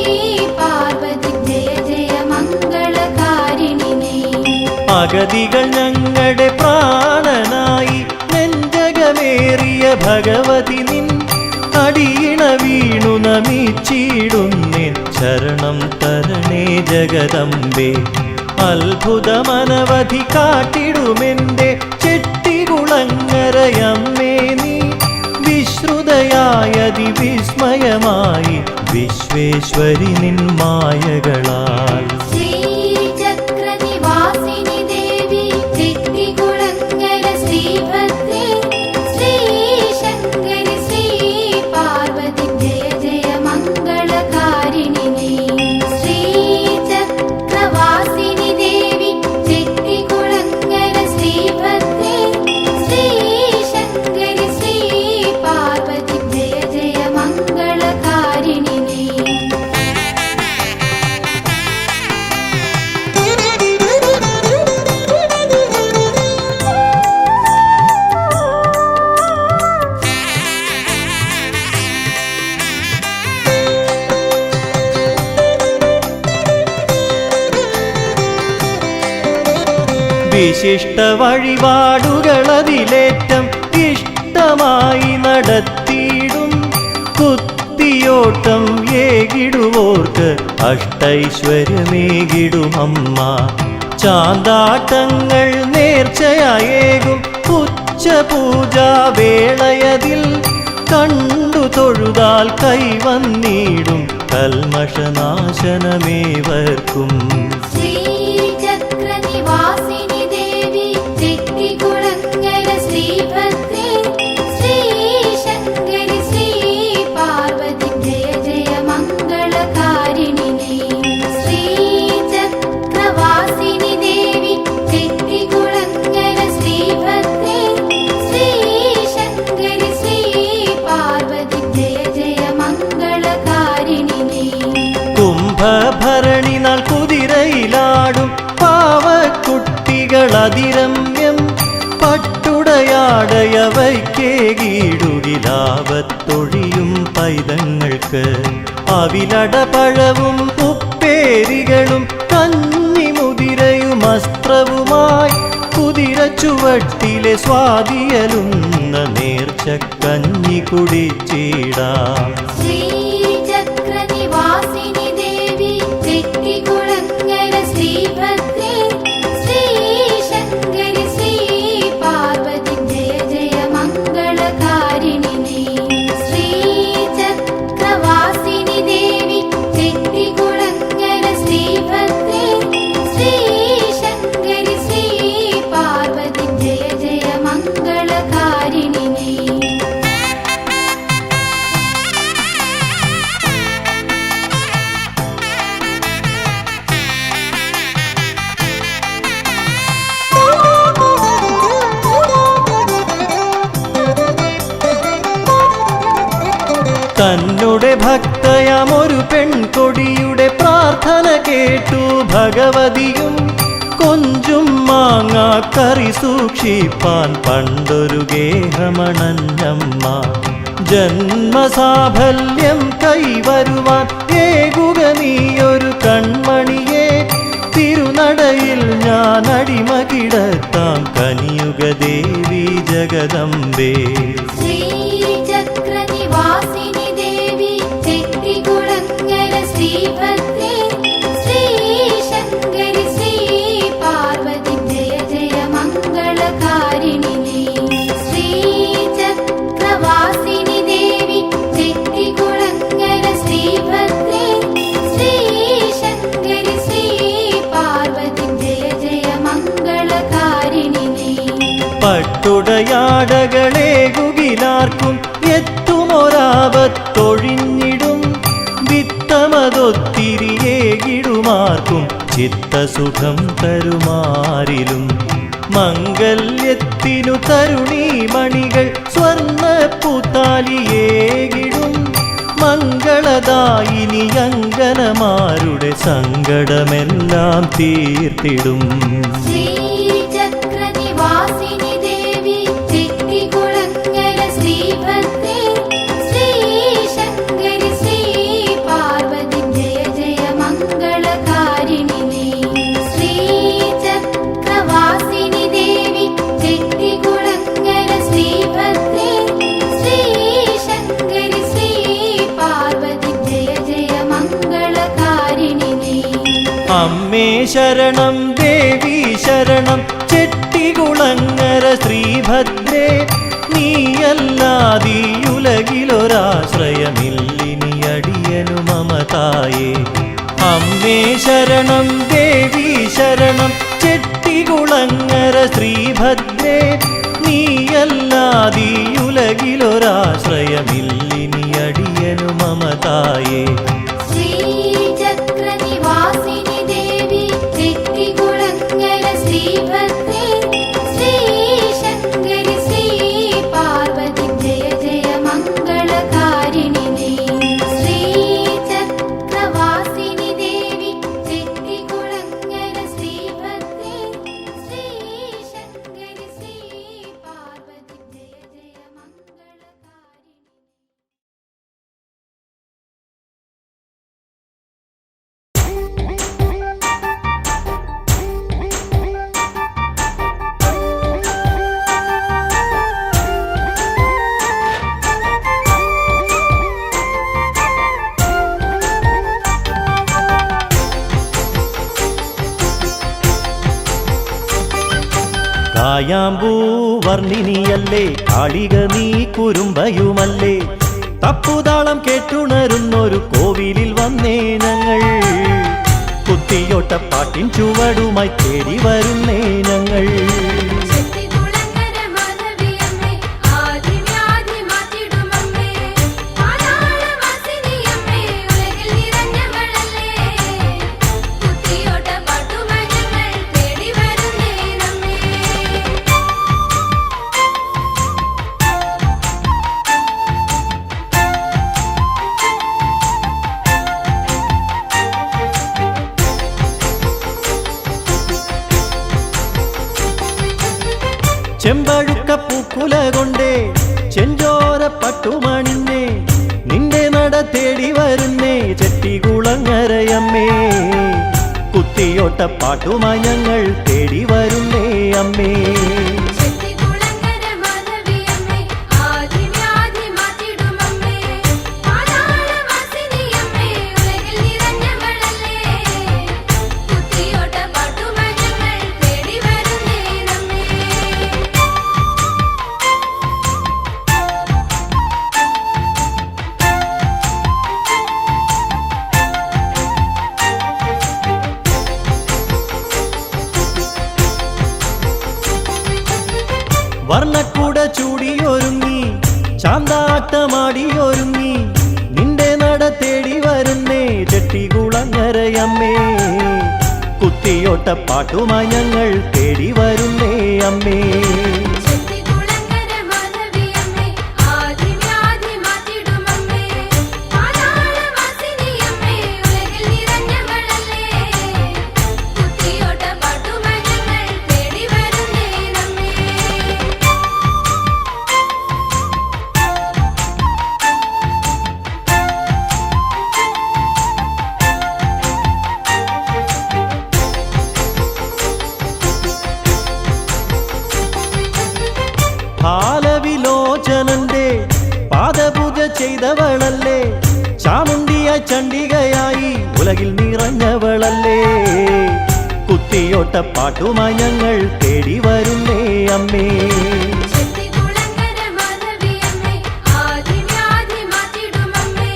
പാർവതി ജയ ജയ മംഗളകാരിണി നീ. അഗതികൾ ഞങ്ങളുടെ പ്രാണനായി നെഞ്ചകമേറിയ ഭഗവതി നിൻ അടിയിണ വീണു നമിച്ചിടുന്നിൻ ശരണം തരണേ ജഗദംബേ. അത്ഭുതമനവധി കാട്ടിടുമെന്റെ ചെട്ടികുളങ്ങരയമ്മേ നീ. വിശ്രുതയായതി വിസ്മയമായി വിശ്വേശ്വരി നിൻ മായകളാൽ. ശ്രീചക്രനിവാസിനി ദേവി ചെട്ടികുളങ്ങര ശ്രീഭദ്രേ, ശ്രീശങ്കരി ശ്രീ പാർവതി ജയ ജയ മംഗളകാരിണി നീ. ശ്രീചക്രവാസിനി ദേവി ചെട്ടികുളങ്ങര ശ്രീഭദ്രേ, ശ്രീശങ്കരി ശ്രീ പാർവതി ജയ ജയ മംഗളകാരിണി നീ. വിശിഷ്ട വഴിപാടുകളതിലേറ്റം ഇഷ്ടമായി നടത്തിയിടും കുത്തിയോട്ടം ഏകിടുവോർക്ക് അഷ്ടൈശ്വര്യമേകിടുമമ്മ. ചാന്താട്ടങ്ങൾ നേർച്ചയായേകും ഉച്ചപൂജാവേളയതിൽ കണ്ടു തൊഴുതാൽ കൈവന്നിടും കൽമഷനാശനമേവർക്കും. ശ്രീചക്രനിവാസിനി ദേവി ചെട്ടികുളങ്ങര ശ്രീഭദ്രേ, ശുഭഭരണി നാൾ കുതിരയിലാടും പാവക്കുട്ടികൾ അതിരമ്യം പട്ടുടയാടയവയ്ക്കേകീടുകിലാവത്തൊഴിയും പൈതങ്ങൾക്ക് അവിലടപഴവും ഉപ്പേരികളും കഞ്ഞിമുതിരയും അസ്ത്രവുമായി കുതിര ചുവട്ടിലെ സ്വാതിയലുന്ന നേർച്ചക്കഞ്ഞി കുടിച്ചിടാം. ശ്രീചക്രനിവാസിനി ദേവി ചെട്ടികുളങ്ങര ശ്രീഭദ്രേ ശ്രീശങ്കരി ശ്രീ പാർവതി ജയ ജയ മംഗളകാരിണി നീ. ശ്രീചക്രവാസിനി ദേവി ചെട്ടികുളങ്ങര ശ്രീഭദ്രേ ശ്രീശങ്കരി ശ്രീ പാർവതി ജയ ജയ മംഗളകാരിണി നീ. തന്നുടെ ഭക്തയാം ഒരു പെൺകൊടിയുടെ പ്രാർത്ഥന കേട്ടു ഭഗവതിയും കൊഞ്ചും മാങ്ങാക്കറി സൂക്ഷിപ്പാൻ പണ്ടൊരു ഗേഹമണഞ്ഞമ്മ. ജന്മസാഫല്യം കൈവരുവാൻ ഏകുക നീയൊരു കൺമണിയെ തിരുനടയിൽ ഞാൻ അടിമ കിടത്താം കനിയുക ദേവി ജഗദംബേ. ശ്രീചക്രനിവാസിനി ദേവി ചെട്ടികുളങ്ങര ശ്രീഭദ്രേ ശ്രീശങ്കരി ശ്രീ പാർവതി ജയ ജയ മംഗളകാരിണി നീ. ശ്രീചക്രവാസിനി ദേവി ചെട്ടികുളങ്ങര ശ്രീഭദ്രേ ശ്രീശങ്കരി ശ്രീ പാർവതി ജയ ജയ മംഗളകാരിണി നീ. പട്ടുടയാടകളേകുകിലാർക്കും എത്തുമൊരാപത്തൊഴിഞ്ഞിടും വിത്തമതൊത്തിരിയേകിടുമാർക്കും ചിത്തസുഖം തരുമാരിലും മംഗല്യത്തിനു തരുണീമണികൾ സ്വർണ്ണ പൂത്താലിയേകിടും മംഗളദായിനി അങ്കനമാരുടെ സങ്കടമെല്ലാം തീർത്തിടും. ശ്രീചക്രനിവാസിനി ദേവി ചെട്ടികുളങ്ങര ശ്രീഭദ്രേ ശ്രീശങ്കരി ശ്രീ പാർവതി ജയ ജയ മംഗളകാരിണി നീ. ശ്രീചക്രവാസിനി ദേവി ചെട്ടികുളങ്ങര ശ്രീഭദ്രേ ശ്രീശങ്കരി ശ്രീ പാർവതി ജയ ജയ മംഗളകാരിണി നീ. അമ്മേ ശരണം ദേവി ശരണം ചെട്ടികുളങ്ങര ശ്രീഭദ്രേ നീയല്ലാതീയുലകിലൊരാശ്രയമില്ലിനി അടിയനു മമതായേ. അമ്മേ ശരണം ദേവി ശരണം ചെട്ടികുളങ്ങര ശ്രീഭദ്രേ നീയല്ലാതീയുലകിലൊരാശ്രയമില്ലിനി അടിയനു മമതായേ. ശ്രീചക്രനിവാസിനി ദേവി ചെട്ടികുളങ്ങര ശ്രീഭദ്രേ ശ്രീശങ്കരി ശ്രീ പാർവതി ജയ ജയ മംഗളകാരിണി നീ. ശ്രീചക്രവാസിനി ദേവി ചെട്ടികുളങ്ങര ശ്രീഭദ്രേ ശ്രീശങ്കരി ശ്രീ പാർവതി ജയ ജയ മംഗളകാരിണി. കായാമ്പൂ വർണ്ണിനിയല്ലേ കാളിക നീ കുരുമ്പയുമല്ലേ തപ്പുതാളം കേട്ടുണരുന്നൊരു കോവിലിൽ വന്നേ ഞങ്ങൾ കുത്തിയോട്ടപ്പാട്ടിൻ ചുവടുമായി തേടി വരുന്നേ ഞങ്ങൾ ചെട്ടികുളങ്ങര മാധവിയമ്മേ ആദിവ്യാധി മാറ്റിടുമമ്മേ പാതാളവാസിനിയമ്മേ ഉലകിൽ നിറഞ്ഞവളല്ലേ കുത്തിയോട്ട പാട്ടുമായി ഞങ്ങൾ തേടി വരുന്നേ നമ്മേ. പൂക്കുല കൊണ്ടേ ചെഞ്ചോര പട്ടുമണിഞ്ഞേ നിന്റെ നട തേടി വരുന്നേ ചെട്ടികുളങ്ങരയമ്മേ കുത്തിയോട്ട പാട്ടുമായി ഞങ്ങൾ തേടി വരുന്നേ അമ്മേ ചെത്തികുളങ്ങര മാധവിയമ്മേ ആദിവ്യാധി മാറ്റിടുമമ്മേ പാതാളവാസിനിയമ്മേ ഉലകിൽ നിറഞ്ഞവളല്ലേ കുത്തിയോട്ട പാട്ടുമായി ഞങ്ങൾ തേടി വരുന്നേ നമ്മേ വർണ്ണക്കൂട ചൂടിയൊരുങ്ങി ചാന്താട്ടമാടിയൊരുങ്ങി നിന്റെ നട തേടി വരുന്നേ ചെട്ടികുളങ്ങരയമ്മേ കുത്തിയോട്ട പാട്ടുമായി ഞങ്ങൾ തേടി വരുന്നേ അമ്മേ ചെത്തികുളങ്ങര മാധവിയമ്മേ ആദിവ്യാധി മാറ്റിടുമമ്മേ പാതാളവാസിനിയമ്മേ ഉലകിൽ നിറഞ്ഞവളല്ലേ കുത്തിയോട്ട പാട്ടുമായി ഞങ്ങൾ തേടി വരുന്നേ നമ്മേ ഭാലവിലോചനന്റെ പാദപൂജ ചെയ്തവളല്ലേ ചാമുണ്ടിയായി ചണ്ഡികയായി ഉലകിൽ നിറഞ്ഞവളല്ലേ കുത്തിയോട്ട പാട്ടുമായി ഞങ്ങൾ തേടി വരുന്നേ അമ്മേ ചെത്തികുളങ്ങര മാധവിയമ്മേ ആദിവ്യാധി മാറ്റിടുമമ്മേ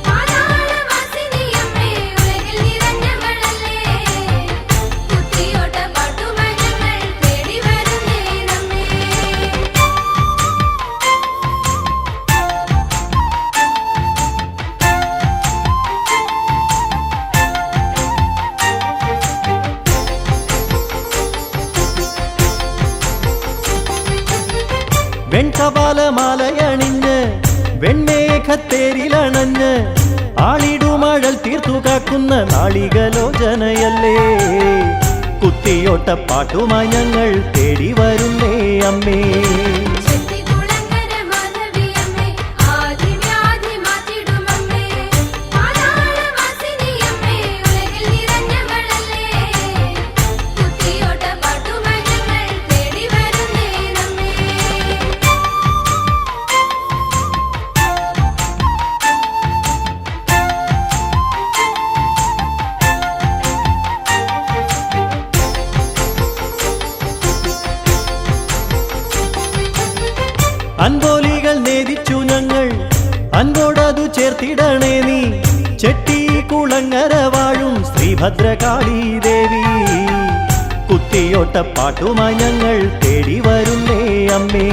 പാതാളവാസിനിയമ്മേ ഉലകിൽ നിറഞ്ഞവളല്ലേ കുത്തിയോട്ട പാട്ടുമായി ഞങ്ങൾ തേടി വരുന്നേ നമ്മേ വെൺകപാലമാലയണിഞ്ഞ് വെൺമേഘത്തേരിലണഞ്ഞ് ആളിടുമഴൽ തീർത്തു കാക്കുന്ന നാളികലോചനയല്ലേ കുത്തിയോട്ട പാട്ടുമായി ഞങ്ങൾ തേടി വരുന്നേ അമ്മേ ചെത്തികുളങ്ങര മാധവിയമ്മേ ആദിവ്യാധി മാറ്റിടുമമ്മേ പാതാളവാസിനിയമ്മേ ഉലകിൽ നിറഞ്ഞവളല്ലേ കുത്തിയോട്ട പാട്ടുമായി ഞങ്ങൾ തേടി വരുന്നേ നമ്മേ അൻപോലികൾ നേദിച്ചു ഞങ്ങൾ അൻപോടതു ചേർത്തിടണേ നീ ചെട്ടികുളങ്ങര വാഴും ശ്രീഭദ്രകാളി ദേവി കുത്തിയോട്ട പാട്ടുമായി ഞങ്ങൾ തേടി വരുന്നേ അമ്മേ